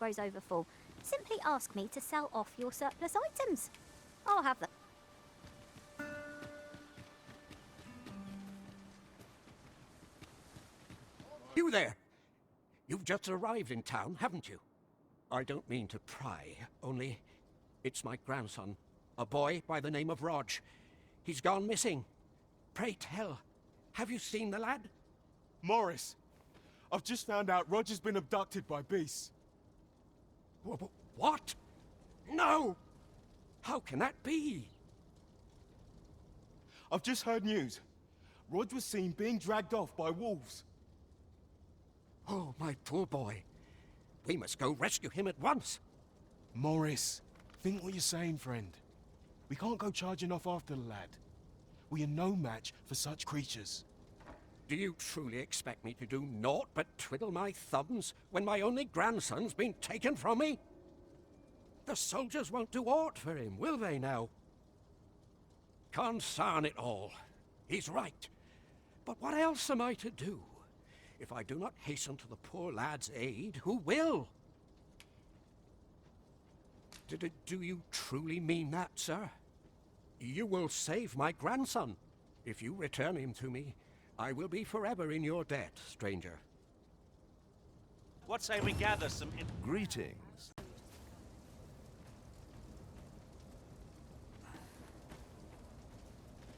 grows overfull, simply ask me to sell off your surplus items. I'll have them. You there! You've just arrived in town, haven't you? I don't mean to pry, only it's my grandson, a boy by the name of Rog. He's gone missing. Pray tell, have you seen the lad? Morris, I've just found out Roger's been abducted by beasts. What? No! How can that be? I've just heard news. Rog was seen being dragged off by wolves. Oh, my poor boy. We must go rescue him at once. Morris, think what you're saying, friend. We can't go charging off after the lad. We are no match for such creatures. Do you truly expect me to do naught but twiddle my thumbs when my only grandson's been taken from me? The soldiers won't do aught for him, will they now? Consarn it all. He's right. But what else am I to do? If I do not hasten to the poor lad's aid, who will? Do you truly mean that, sir? You will save my grandson. If you return him to me, I will be forever in your debt, stranger. What say we gather some... Greetings.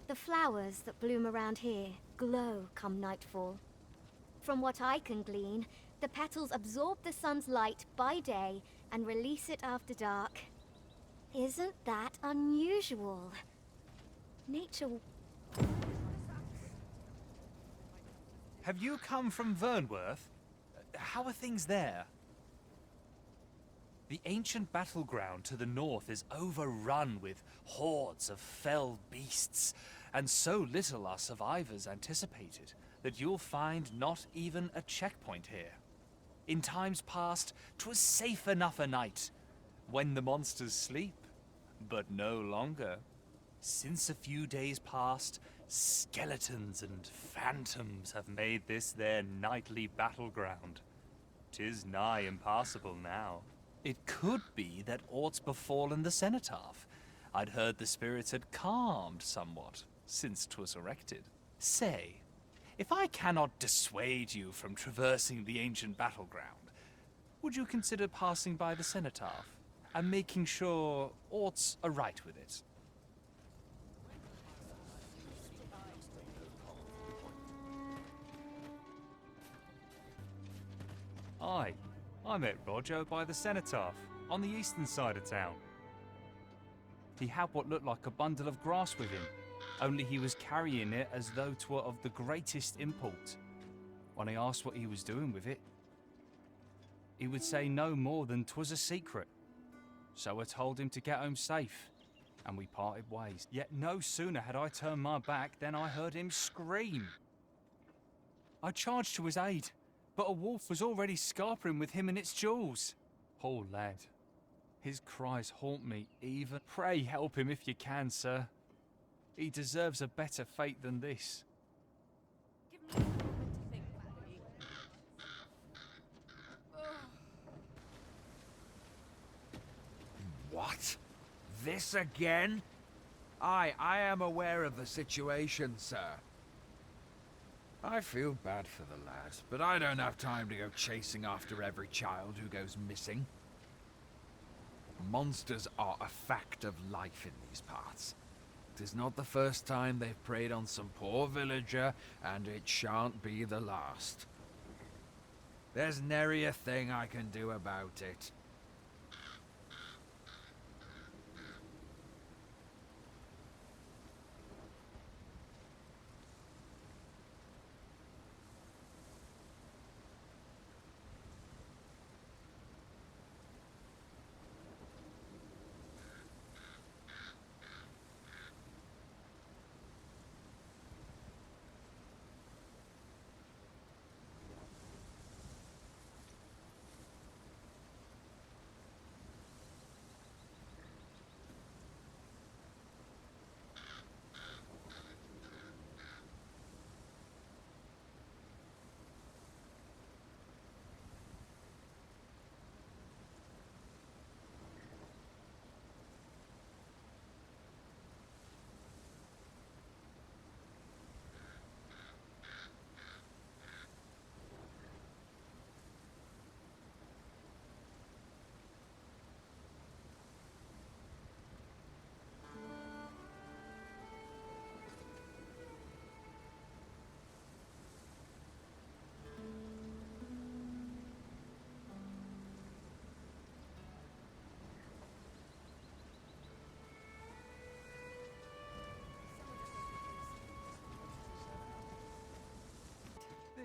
The flowers that bloom around here glow come nightfall. From what I can glean, the petals absorb the sun's light by day and release it after dark. Isn't that unusual? Nature... Have you come from Vernworth? How are things there? The ancient battleground to the north is overrun with hordes of fell beasts, and so little are survivors anticipated that you'll find not even a checkpoint here. In times past, 'twas safe enough a night, when the monsters sleep, but no longer. Since a few days past, skeletons and phantoms have made this their nightly battleground. 'Tis nigh impassable now. It could be that aught's befallen the cenotaph. I'd heard the spirits had calmed somewhat since 'twas erected. Say, if I cannot dissuade you from traversing the ancient battleground, would you consider passing by the cenotaph and making sure aught's aright with it? Aye, I met Roger by the cenotaph, on the eastern side of town. He had what looked like a bundle of grass with him, only he was carrying it as though 'twere of the greatest import. When I asked what he was doing with it, he would say no more than 'twas a secret. So I told him to get home safe, and we parted ways. Yet no sooner had I turned my back than I heard him scream. I charged to his aid, but a wolf was already scarpering with him and its jewels. Poor lad. His cries haunt me even. Pray help him if you can, sir. He deserves a better fate than this. What? This again? I am aware of the situation, sir. I feel bad for the lad, but I don't have time to go chasing after every child who goes missing. Monsters are a fact of life in these parts. 'Tis not the first time they've preyed on some poor villager, and it shan't be the last. There's nary a thing I can do about it.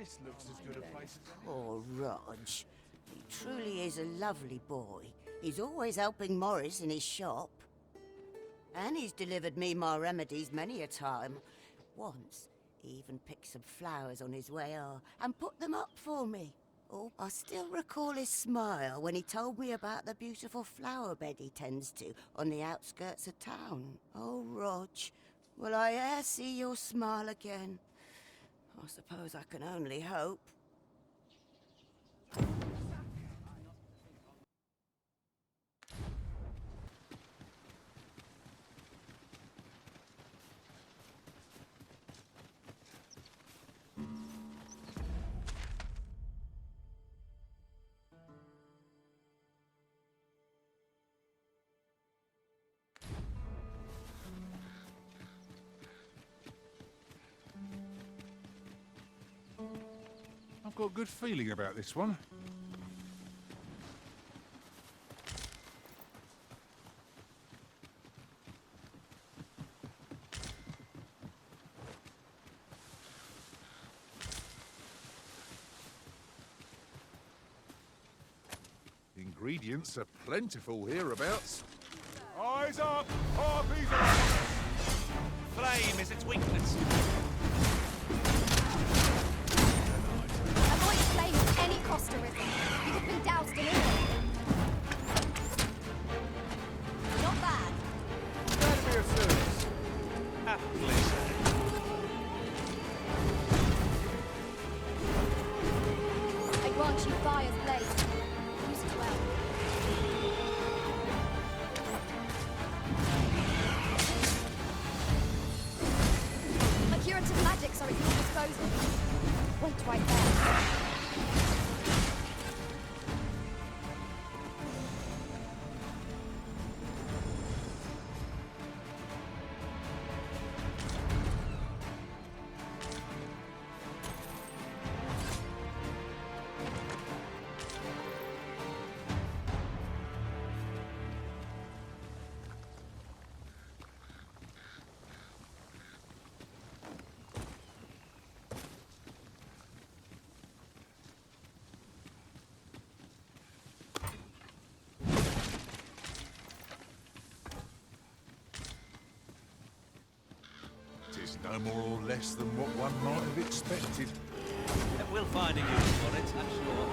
This looks as good a place as any. Poor Rog. He truly is a lovely boy. He's always helping Morris in his shop. And he's delivered me my remedies many a time. Once, he even picked some flowers on his way and put them up for me. Oh, I still recall his smile when he told me about the beautiful flower bed he tends to on the outskirts of town. Oh, Rog, will I e'er see your smile again? I suppose I can only hope. I've got a good feeling about this one. Ingredients are plentiful hereabouts. Eyes up! Harpies up! Flame is its weakness. Avoid flame at any cost, Arisen. You have been doused in oil. Not bad. Glad to be of service. Happily so. I grant you fire's blaze. Use it well. My curative magics are at your disposal. Wait right there. It's no more or less than what one might have expected. We'll find a use for it, I'm sure.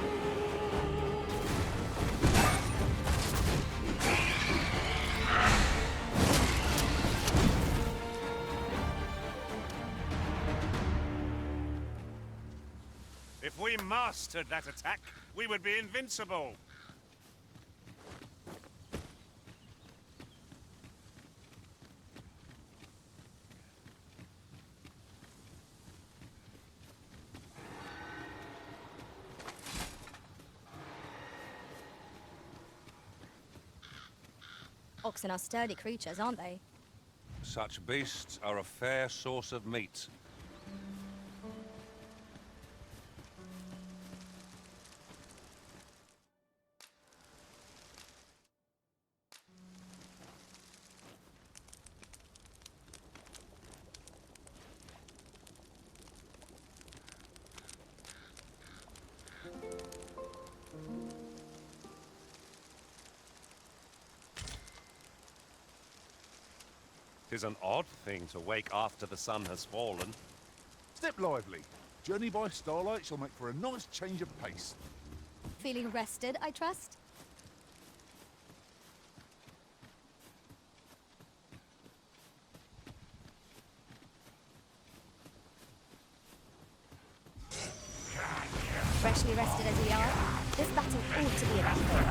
If we mastered that attack, we would be invincible. Oxen are sturdy creatures, aren't they? Such beasts are a fair source of meat. Tis an odd thing to wake after the sun has fallen. Step lively. Journey by starlight shall make for a nice change of pace. Feeling rested, I trust? Freshly rested as we are, this battle ought to be about fun.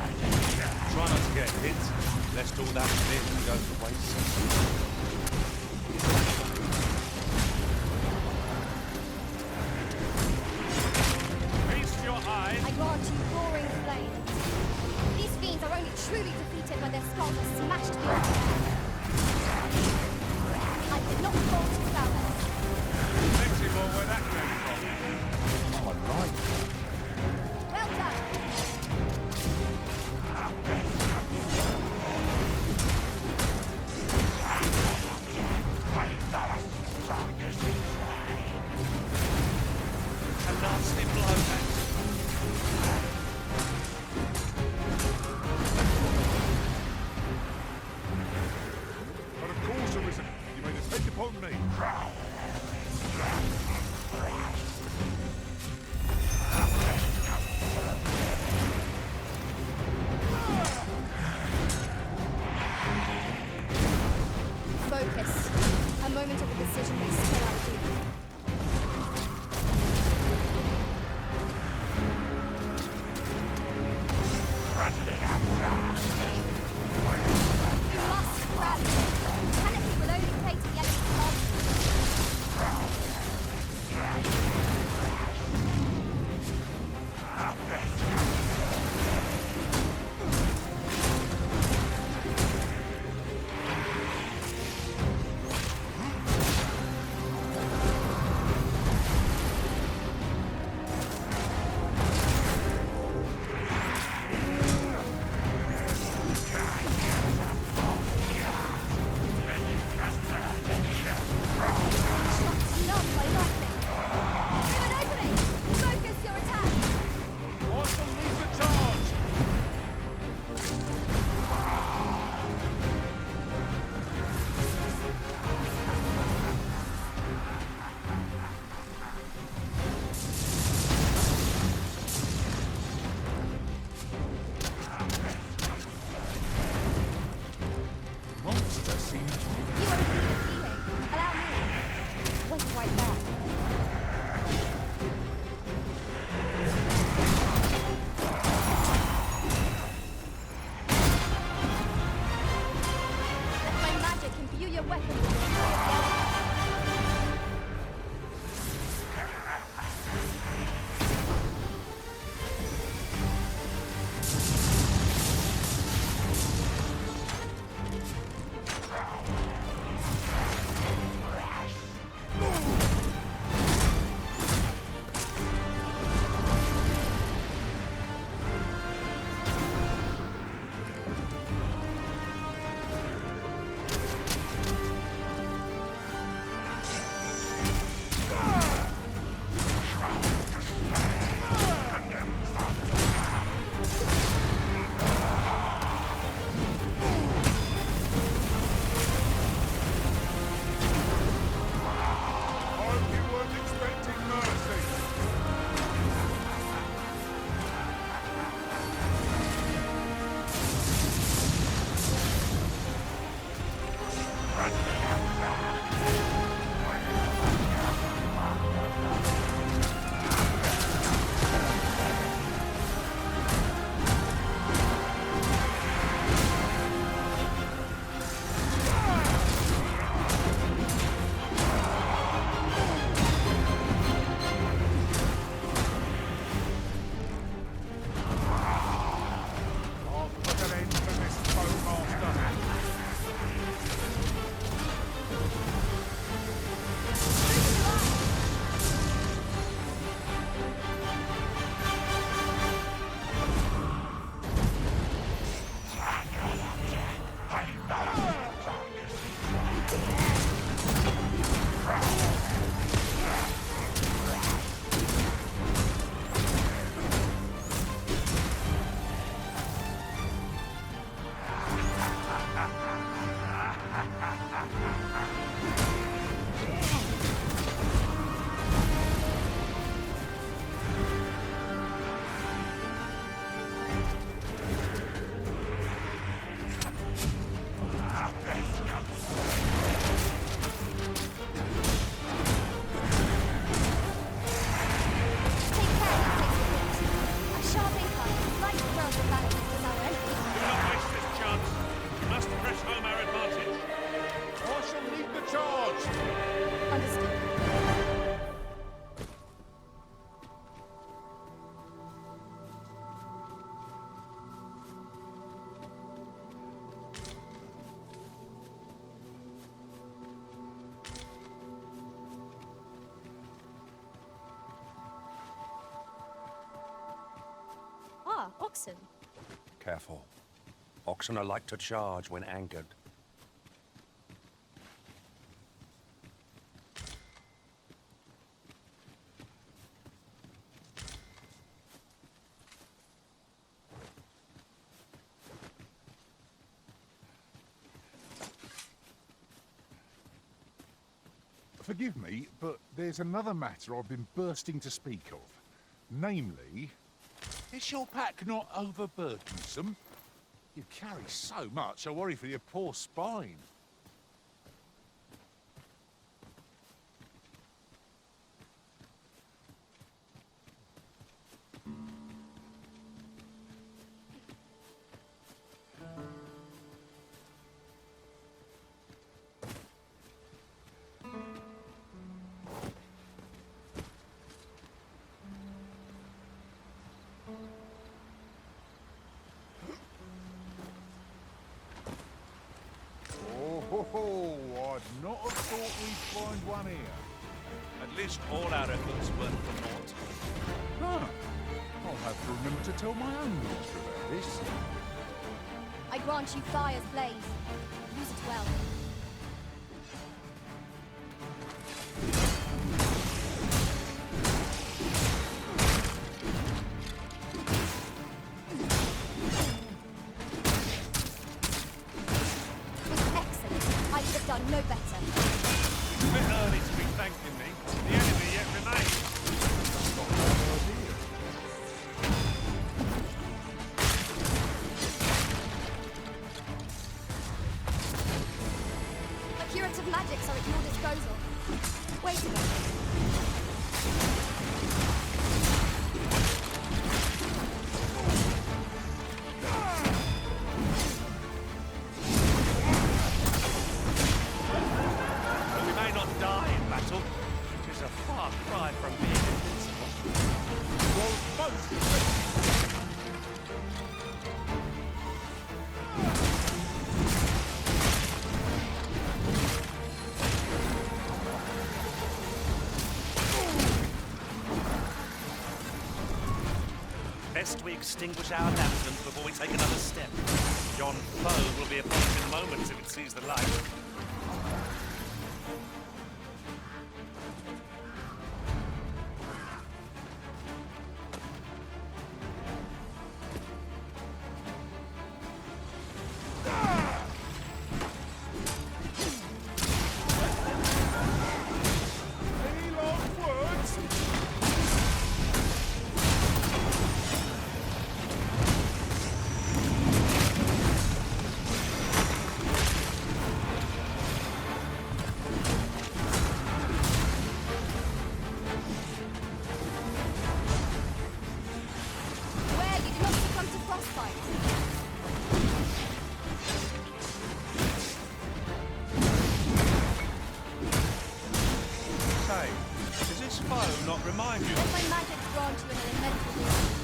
Try not to get hit, lest all that bit go to waste. Feast your eyes. I grant you roaring flames. These fiends are only truly defeated when their skulls are smashed beyond repair. I did not fall to flowers. Makes you more where that came from. I like it. Well done. A nasty moment of a decision may spill out deep. You must rally. Canopy will only play to the enemy's loss. Oxen. Careful. Oxen are like to charge when angered. Forgive me, but there's another matter I've been bursting to speak of. Namely, is your pack not overburdensome? You carry so much, I worry for your poor spine. Oh, I'd not have thought we'd find one here. At least all our efforts weren't for naught. Huh. I'll have to remember to tell my own master about this. I grant you fire's blaze. Use it well. It was excellent. I could have done no better. A bit early to be thanking me. The enemy yet remains. Not a bad idea. My curative magics are at your disposal. Wait a minute. We may not die in battle, which is a far cry from being invincible. Well, most Best we extinguish our lanterns before we take another step. Yon foe will be upon us in moments if it sees the light. any last words? Where did you not succumb to frostbite? Say, does this foe not remind you? Let my magic grant you an elemental healing.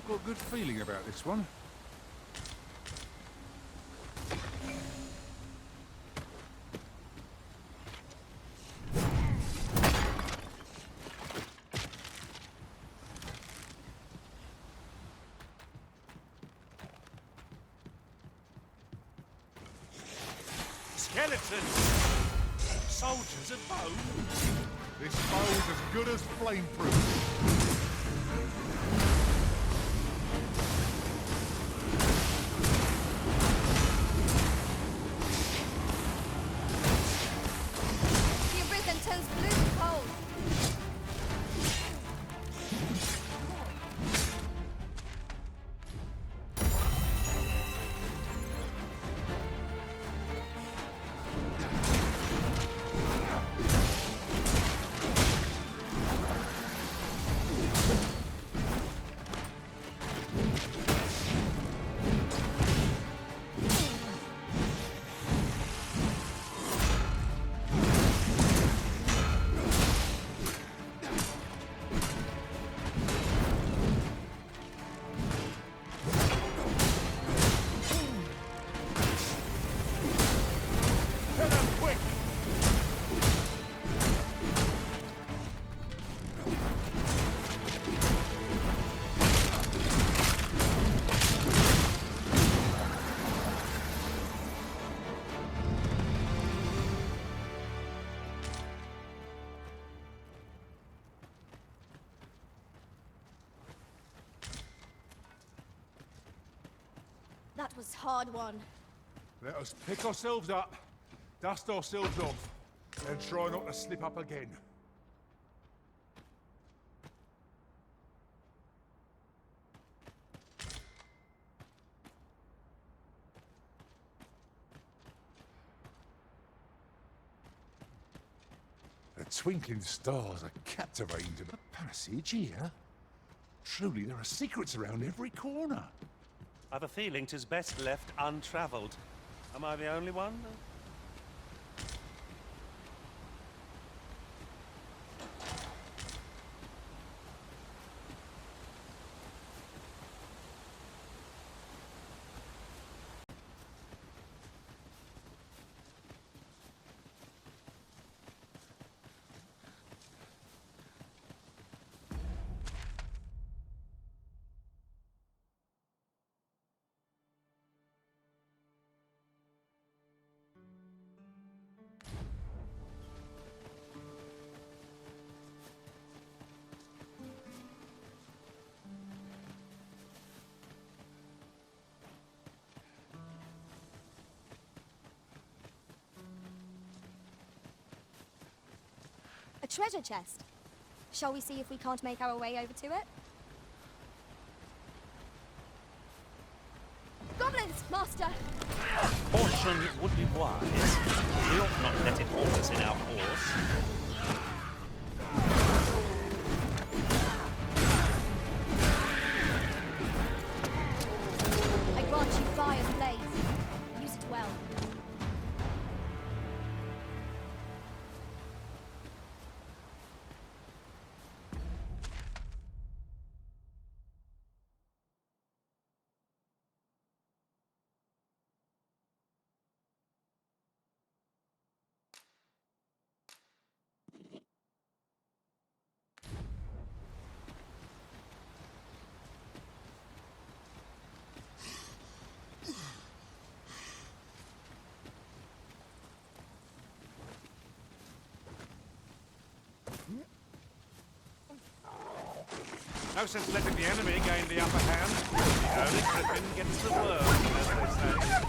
I've got a good feeling about this one. Skeletons! Soldiers of bone! This bow is as good as flameproof. The arisen turns blue and cold. That was hard won. Let us pick ourselves up, dust ourselves off, and try not to slip up again. The twinkling stars are captivating to the passage here. Truly, there are secrets around every corner. I've a feeling 'tis best left untravelled. Am I the only one? A treasure chest. Shall we see if we can't make our way over to it? Goblins, master! Caution would be wise. We ought not let it halt us in our course. I grant you fire's blaze. Use it well. No sense letting the enemy gain the upper hand. The only griffin gets the worm, as they say.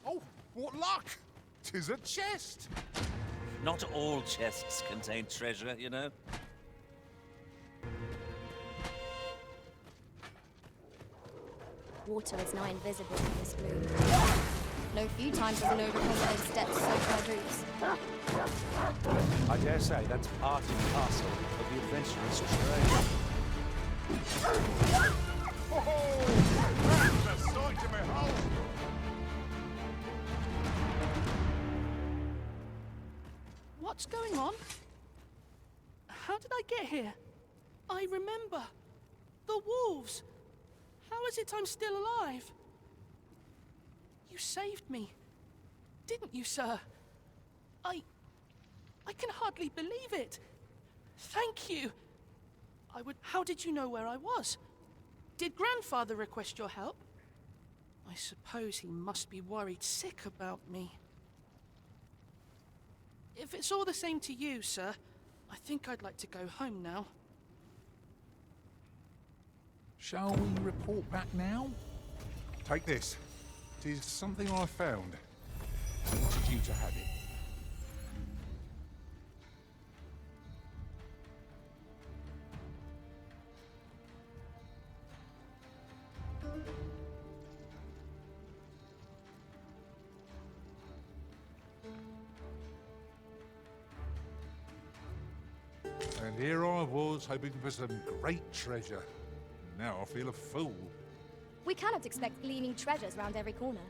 Oh, what luck! 'Tis a chest! Not all chests contain treasure, you know. Water is now invisible in this gloom. No few times has an overconfident stepped so far roots. I dare say that's part and parcel of the adventurer's trade. Oh, that's a sight to behold! What's going on? How did I get here? I remember. The wolves. How is it I'm still alive? You saved me. Didn't you, sir? I can hardly believe it. Thank you. How did you know where I was? Did Grandfather request your help? I suppose he must be worried sick about me. If it's all the same to you, sir, I think I'd like to go home now. Shall we report back now? Take this. 'Tis something I found. I wanted you to have it. And here I was, hoping for some great treasure. Now I feel a fool. We cannot expect gleaming treasures round every corner.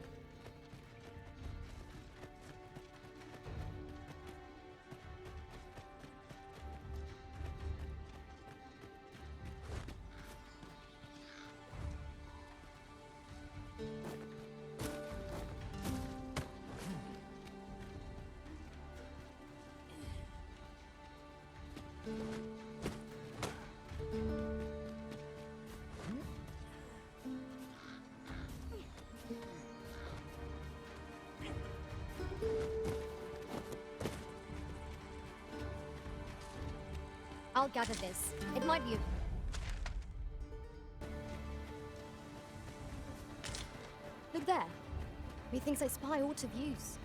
I'll gather this. It might be a... Look there. Methinks I spy aught of use.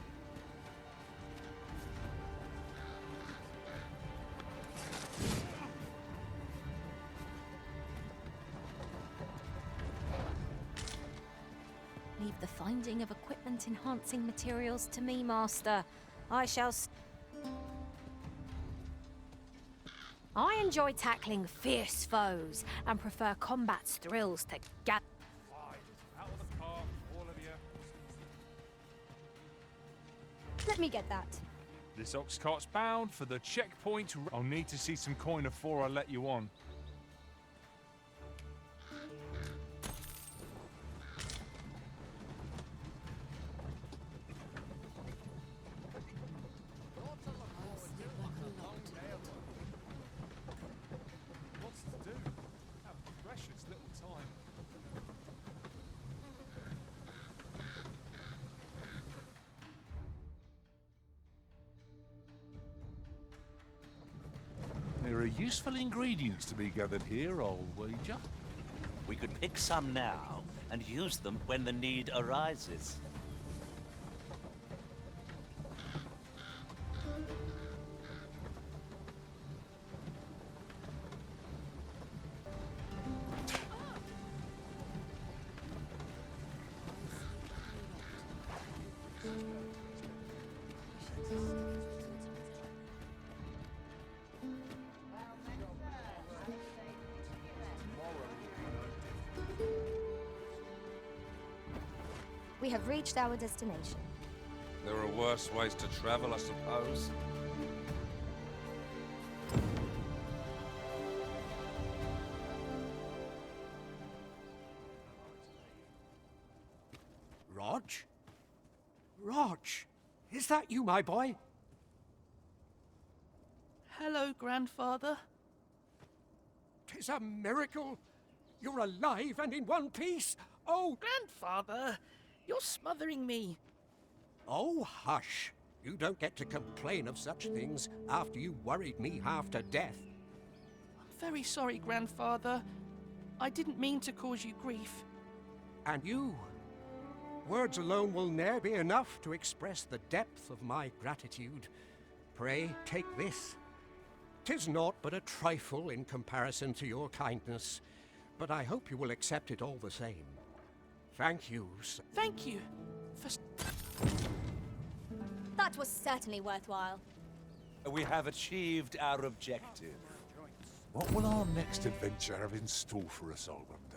Leave the finding of equipment-enhancing materials to me, Master. I shall... I enjoy tackling fierce foes and prefer combat's thrills to Out of the car, all of you. Let me get that. This ox cart's bound for the checkpoint. I'll need to see some coin before I let you on. Lots to do. Have precious little time. There are useful ingredients to be gathered here, I'll wager. We could pick some now and use them when the need arises. We have reached our destination. There are worse ways to travel, I suppose. Rog? Rog! Is that you, my boy? Hello, Grandfather. 'Tis a miracle! You're alive and in one piece! Oh! Grandfather, you're smothering me. Oh, hush! You don't get to complain of such things after you worried me half to death. I'm very sorry, Grandfather. I didn't mean to cause you grief. And you? Words alone will ne'er be enough to express the depth of my gratitude. Pray, take this. 'Tis naught but a trifle in comparison to your kindness, but I hope you will accept it all the same. Thank you, sir. Thank you for... That was certainly worthwhile. We have achieved our objective. What will our next adventure have in store for us, Owen?